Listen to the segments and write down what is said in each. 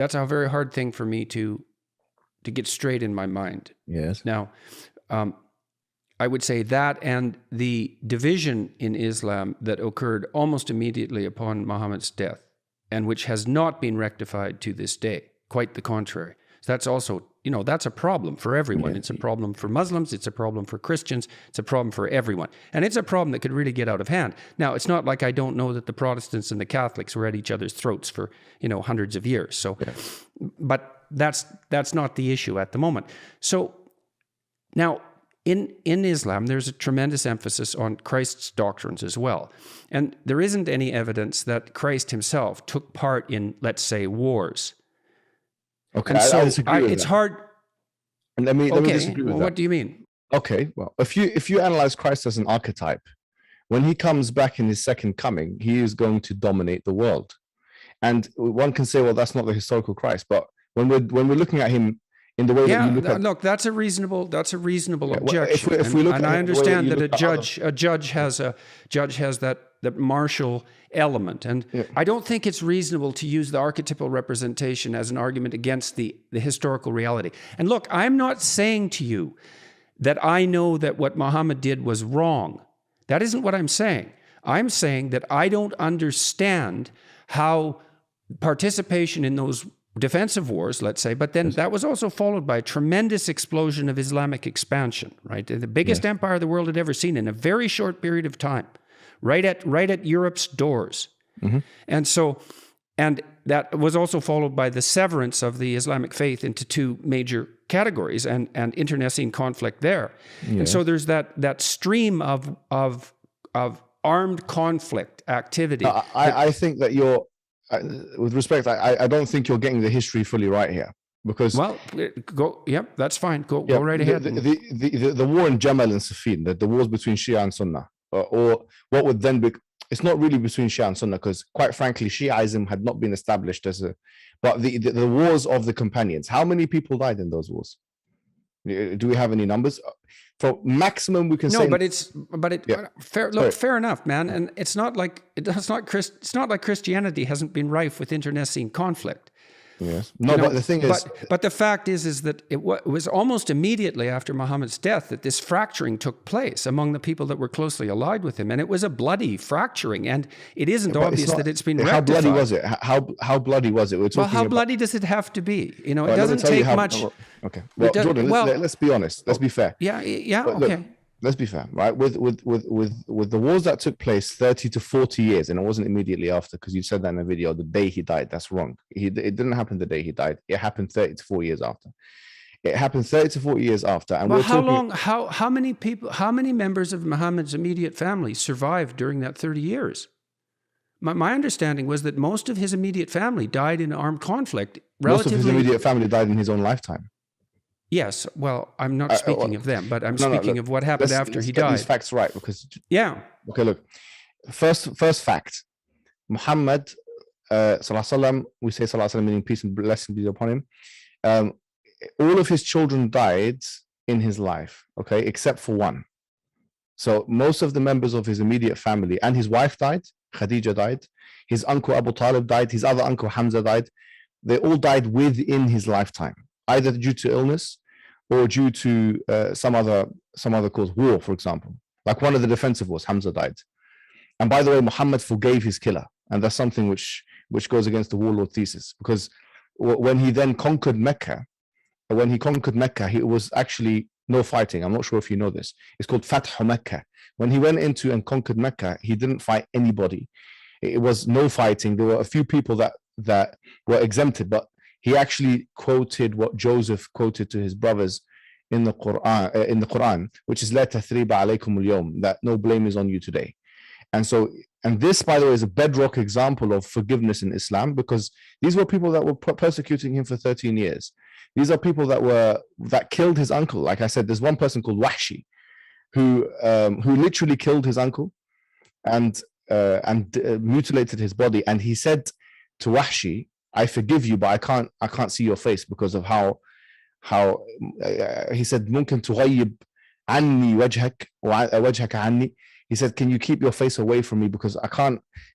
That's a very hard thing for me to get straight in my mind. Yes. Now, I would say that and the division in Islam that occurred almost immediately upon Muhammad's death, and which has not been rectified to this day. Quite the contrary. So that's also, that's a problem for everyone. It's a problem for Muslims. It's a problem for Christians. It's a problem for everyone. And it's a problem that could really get out of hand. Now, it's not like I don't know that the Protestants and the Catholics were at each other's throats for, hundreds of years. So, but that's not the issue at the moment. So now, in Islam, there's a tremendous emphasis on Christ's doctrines as well. And there isn't any evidence that Christ himself took part in, let's say, wars. Okay, and so I disagree with it's that. hard. And let me disagree with that. What do you mean? Okay, well, if you analyze Christ as an archetype, when he comes back in his second coming, he is going to dominate the world. And one can say, well, that's not the historical Christ. But when we're looking at him in the way that you look at, look, that's a reasonable objection. If we look and at I understand that a judge has that martial element, and I don't think it's reasonable to use the archetypal representation as an argument against the historical reality. And look, I'm not saying to you that I know that what Muhammad did was wrong. That isn't what I'm saying. I'm saying that I don't understand how participation in those defensive wars, let's say, but then that was also followed by a tremendous explosion of Islamic expansion, right? The biggest empire the world had ever seen in a very short period of time, right at Europe's doors. Mm-hmm. And that was also followed by the severance of the Islamic faith into two major categories and internecine conflict there. Yeah. And so there's that stream of armed conflict activity. I think that you're, with respect, I don't think you're getting the history fully right here, because that's fine. Go right ahead. The war in Jamal and Siffin, the wars between Shia and Sunnah, or what would then be, it's not really between Shia and Sunnah, because quite frankly, Shiaism had not been established but the wars of the companions. How many people died in those wars? Do we have any numbers? For maximum, we can say. Fair enough, man. And it's not like Christianity hasn't been rife with internecine conflict. Yes. No, but the thing is, but the fact is that it was almost immediately after Muhammad's death that this fracturing took place among the people that were closely allied with him, and it was a bloody fracturing. And it isn't obvious that it's been rectified. How bloody was it? How bloody was it? How bloody does it have to be? It doesn't take much. Okay. Well, Jordan, let's be honest. Let's be fair. Yeah. Okay. Look, let's be fair, right? With the wars that took place 30 to 40 years, and it wasn't immediately after, because you said that in the video, the day he died. That's wrong. It didn't happen the day he died. It happened 30 to 40 years after. It happened 30 to 40 years after. And how many members of Muhammad's immediate family survived during that 30 years? My understanding was that most of his immediate family died in armed conflict. Most of his immediate family died in his own lifetime. Yes, well, I'm not speaking of them, but I'm speaking of what happened after he died. These facts right, because Okay, look. First fact: Muhammad, sallallahu alaihi wasallam. We say sallallahu alaihi wasallam, meaning peace and blessing be upon him. All of his children died in his life, okay, except for one. So most of the members of his immediate family, and his wife died. Khadija died. His uncle Abu Talib died. His other uncle Hamza died. They all died within his lifetime, either due to illness or due to some other cause, war, for example. Like one of the defensive wars, Hamza died. And by the way, Muhammad forgave his killer. And that's something which goes against the Warlord thesis. Because when he then conquered Mecca, it was actually no fighting. I'm not sure if you know this. It's called Fath Mecca. When he went into and conquered Mecca, he didn't fight anybody. It was no fighting. There were a few people that were exempted, but he actually quoted what Joseph quoted to his brothers in the Quran, which is "La tathriba alaykum al-yawm," that no blame is on you today. And this, by the way, is a bedrock example of forgiveness in Islam, because these were people that were persecuting him for 13 years. These are people that killed his uncle. Like I said, there's one person called Wahshi who literally killed his uncle and mutilated his body. And he said to Wahshi, I forgive you, but I can't see your face because of how he said, ممكن تغيب عني وجهك وجهك عني. He said, can you keep your face away from me, because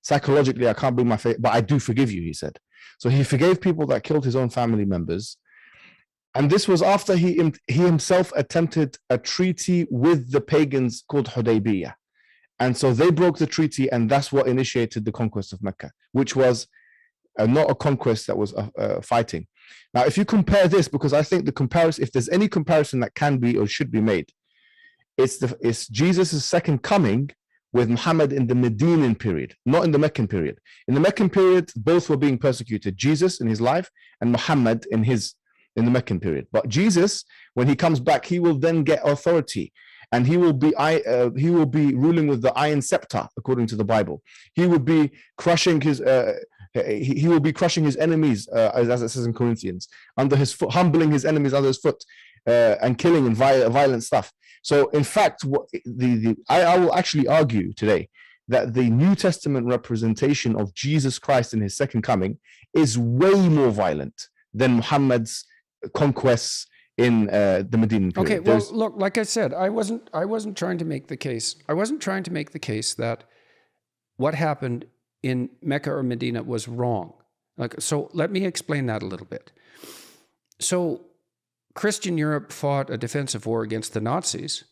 psychologically I can't bring my face, but I do forgive you, he said. So he forgave people that killed his own family members. And this was after he himself attempted a treaty with the pagans called Hudaybiyah. And so they broke the treaty, and that's what initiated the conquest of Mecca, which was not a conquest, that was fighting. Now, if you compare this, because I think the comparison, if there's any comparison that can be or should be made, it's Jesus' second coming with Muhammad in the Medinan period, not in the Meccan period. In the Meccan period, both were being persecuted, Jesus in his life and Muhammad in the Meccan period. But Jesus, when he comes back, he will then get authority, and he will be ruling with the iron scepter, according to the Bible. He will be crushing his enemies, as it says in Corinthians, under his foot, humbling his enemies under his foot, and killing and violent stuff. So, in fact, I will actually argue today that the New Testament representation of Jesus Christ in his second coming is way more violent than Muhammad's conquests in the Medinan period. Okay, well, look, like I said, I wasn't trying to make the case. I wasn't trying to make the case that what happened in Mecca or Medina was wrong. So let me explain that a little bit. So Christian Europe fought a defensive war against the Nazis.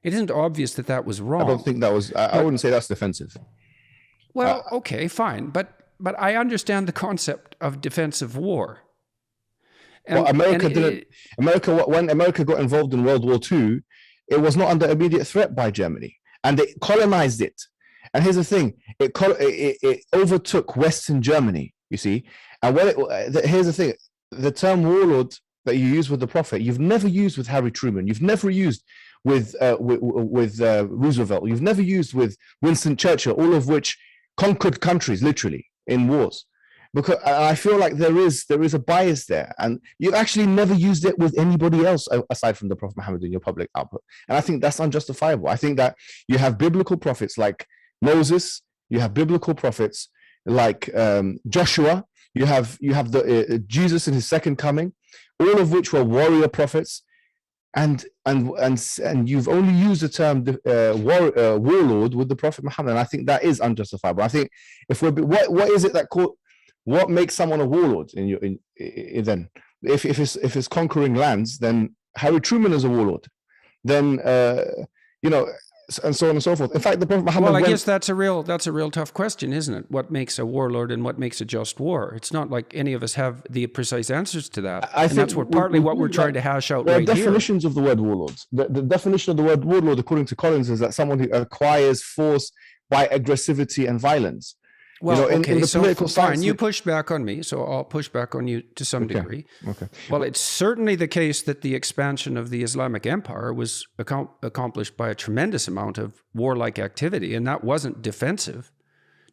It isn't obvious that that was wrong. I don't think that was, I wouldn't say that's defensive. Well, okay, fine. But I understand the concept of defensive war. And, when America got involved in World War II, it was not under immediate threat by Germany, and they colonized it. And here's the thing: it overtook Western Germany. You see, and here's the thing: the term warlord that you use with the Prophet, you've never used with Harry Truman. You've never used with Roosevelt. You've never used with Winston Churchill, all of which conquered countries literally in wars. Because I feel like there is a bias there, and you've actually never used it with anybody else aside from the Prophet Muhammad in your public output. And I think that's unjustifiable. I think that you have biblical prophets like Moses, you have biblical prophets like Joshua, you have the Jesus in his second coming, all of which were warrior prophets, and you've only used the term warlord with the Prophet Muhammad, and I think that is unjustifiable. I think if what is it that what makes someone a warlord then? If it's conquering lands, then Harry Truman is a warlord. Then and so on and so forth. In fact, the Prophet Muhammad. Well, I guess that's a real tough question, isn't it? What makes a warlord and what makes a just war? It's not like any of us have the precise answers to that. I think that's partly what we're trying to hash out right here. Definitions of the word warlords. The definition of the word warlord, according to Collins, is that someone who acquires force by aggressivity and violence. Well, okay, so fine. You pushed back on me, so I'll push back on you to some degree. Okay. Well, it's certainly the case that the expansion of the Islamic Empire was accomplished by a tremendous amount of warlike activity, and that wasn't defensive.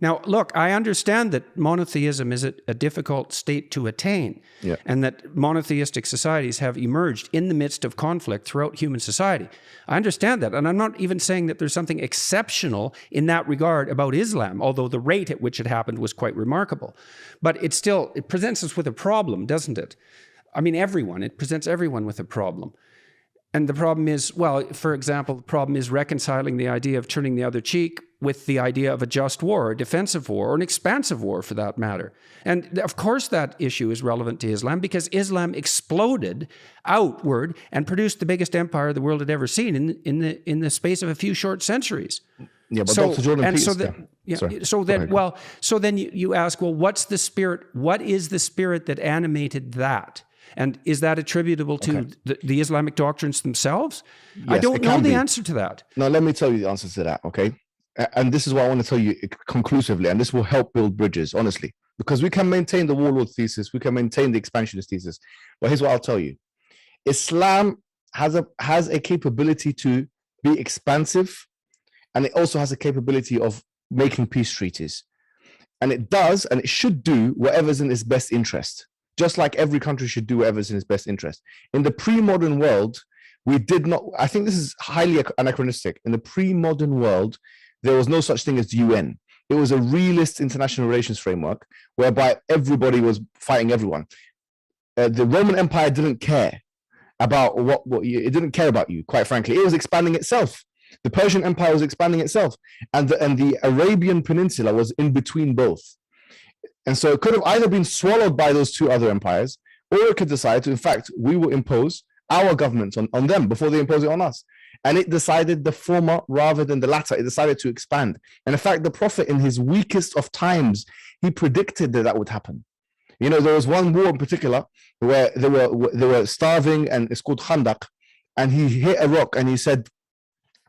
Now, look, I understand that monotheism is a difficult state to attain, and that monotheistic societies have emerged in the midst of conflict throughout human society. I understand that, and I'm not even saying that there's something exceptional in that regard about Islam, although the rate at which it happened was quite remarkable. But it presents us with a problem, doesn't it? I mean, it presents everyone with a problem. And the problem is, well, for example, the problem is reconciling the idea of turning the other cheek with the idea of a just war, a defensive war, or an expansive war for that matter. And of course that issue is relevant to Islam because Islam exploded outward and produced the biggest empire the world had ever seen in the space of a few short centuries. Yeah, but Dr. Jordan Peterson. So then you ask, well, what's the spirit? What is the spirit that animated that? And is that attributable to the Islamic doctrines themselves? Yes, I don't know the answer to that. No, let me tell you the answer to that, okay? And this is what I want to tell you conclusively, and this will help build bridges, honestly, because we can maintain the warlord thesis, we can maintain the expansionist thesis. But here's what I'll tell you. Islam has a capability to be expansive, and it also has a capability of making peace treaties. And it does, and it should do whatever's in its best interest. Just like every country should do whatever's in its best interest. In the pre-modern world, we did not, I think this is highly anachronistic. In the pre-modern world, there was no such thing as the UN. It was a realist international relations framework whereby everybody was fighting everyone. The Roman Empire didn't care about it didn't care about you, quite frankly. It was expanding itself. The Persian Empire was expanding itself. And the Arabian Peninsula was in between both. And so it could have either been swallowed by those two other empires, or it could decide to, in fact, we will impose our government on them before they impose it on us. And it decided the former rather than the latter. It decided to expand. And in fact, the Prophet, in his weakest of times, he predicted that that would happen. You know, there was one war in particular where they were starving, and it's called Khandaq, and he hit a rock and he said,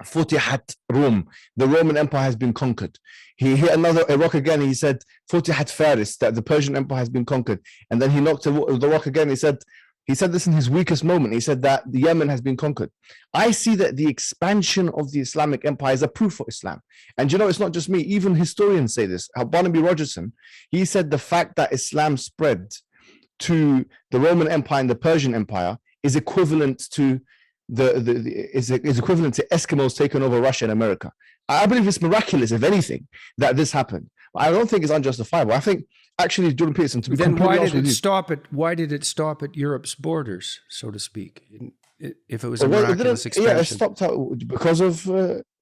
Futihat Rum, the Roman Empire has been conquered. He hit a rock again. He said, Futihat Faris, that the Persian Empire has been conquered. And then he knocked the rock again. He said this in his weakest moment. He said that the Yemen has been conquered. I see that the expansion of the Islamic Empire is a proof for Islam. And you know, it's not just me. Even historians say this. Barnaby Rogerson, he said the fact that Islam spread to the Roman Empire and the Persian Empire is equivalent to is equivalent to Eskimos taking over Russia and America. I believe it's miraculous, if anything, that this happened. I don't think it's unjustifiable. I think actually, Jordan Peterson, to be then completely honest with you, why did it stop at Europe's borders, so to speak? If it was a miraculous expansion, yeah, it stopped out because of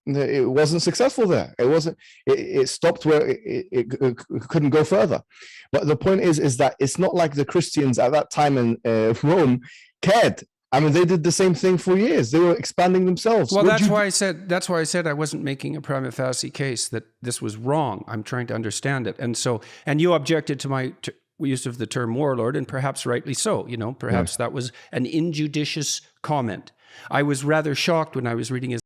it wasn't successful there. It wasn't. It stopped where it couldn't go further. But the point is that it's not like the Christians at that time in Rome cared. I mean, they did the same thing for years. They were expanding themselves. Well, that's why I said I wasn't making a prima facie case that this was wrong. I'm trying to understand it. And you objected to my use of the term warlord, and perhaps rightly so. You know, perhaps that was an injudicious comment. I was rather shocked when I was reading his